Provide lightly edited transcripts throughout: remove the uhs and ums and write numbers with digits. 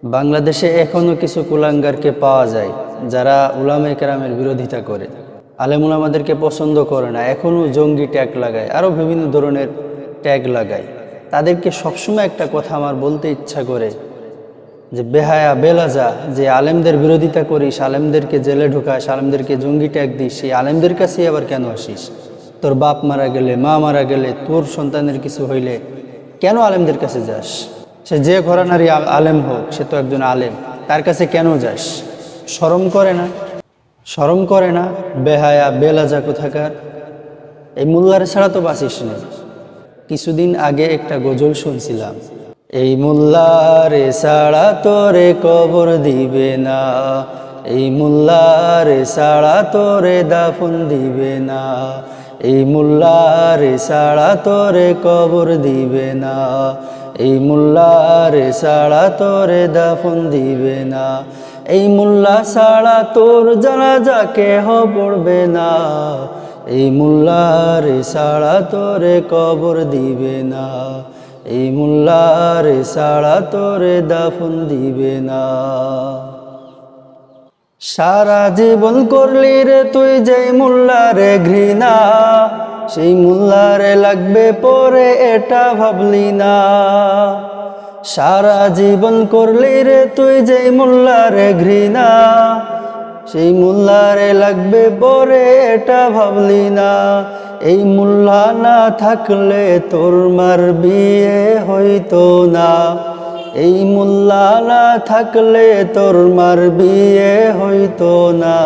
বাংলাদেশে এখনো কিছু কুলাঙ্গারকে পাওয়া যায় যারা উলামায়ে কেরামের বিরোধিতা করে, আলেম উলামাদেরকে পছন্দ করে না, এখনো জঙ্গি ট্যাগ লাগায়, আরও বিভিন্ন ধরনের ট্যাগ লাগায়। তাদেরকে সবসময় একটা কথা আমার বলতে ইচ্ছা করে যে বেহায়া বেলাজা, যে আলেমদের বিরোধিতা করিস, আলেমদেরকে জেলে ঢুকাস, আলেমদেরকে জঙ্গি ট্যাগ দিস, সেই আলেমদের কাছেই আবার কেন আসিস? তোর বাপ মারা গেলে, মা মারা গেলে, তোর সন্তানের কিছু হইলে কেন আলেমদের কাছে যাস? সে যে ঘরানারই আলেম হোক, সে তো একজন আলেম, তার কাছে কেন যাস? শরম করে না? শরম করে না? বেহায়া বেলাজা কোথাকার! এই মোল্লারে ছাড়া তো বাঁচিস না। কিছুদিন আগে একটা গজল শুনছিলাম, এই মোল্লারে ছাড়া তোরে কবর দিবে না, এই মোল্লারে ছাড়া তোরে দাফন দিবে না, এই মোল্লারে ছাড়া তোরে কবর দিবে না, এই মোল্লারে ছাড়া তোরে দাফন দিবে না, এই মোল্লা ছাড়া তোর জানাজা কেহ পড়বে না, এই মোল্লারে ছাড়া তোরে কবর দিবে না, এই মোল্লারে ছাড়া তোরে দাফন দিবে না। সারা জীবন করলি রে তুই যেই মোল্লারে ঘৃণা, সেই মোল্লারে লাগবে পরে এটা ভাবলি না। সারা জীবন করলি রে তুই যেই মোল্লারে ঘৃণা, সেই মোল্লারে লাগবে পরে এটা ভাবলি না। এই মোল্লা না থাকলে তোর মার বিয়ে হইতো না, এই মোল্লা না থাকলে তোর মার বিয়ে হইতো না,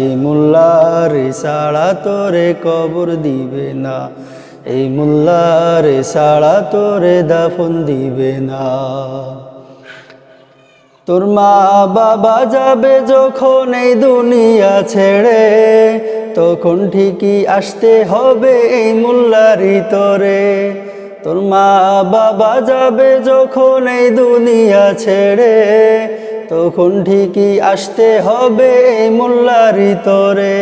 এই মোল্লারে ছাড়া তোরে কবর দিবে না, এই মোল্লারে ছাড়া তোরে দাফন দিবে না। তোর মা বাবা যাবে যখন এই দুনিয়া ছেড়ে, তখন ঠিকই আসতে হবে এই মোল্লারি তরে। তোর মা বাবা যাবে যখন এই দুনিয়া ছেড়ে, তখন ঠিকই আসতে হবে এই মোল্লারি তরে।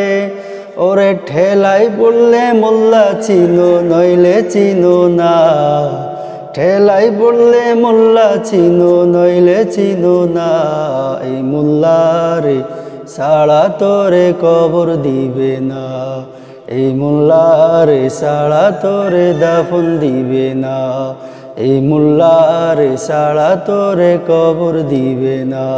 ওরে ঠেলাই পড়লে মোল্লা চিনো, নইলে চিনো না, ঠেলাই পড়লে মোল্লা চিনো, নইলে চিনো না, এই মোল্লারে ছাড়া তোরে কবর দিবে না, এই মোল্লারে ছাড়া তোরে দাফন দিবে না, এই মোল্লারে ছাড়া তোরে কবর দিবে না।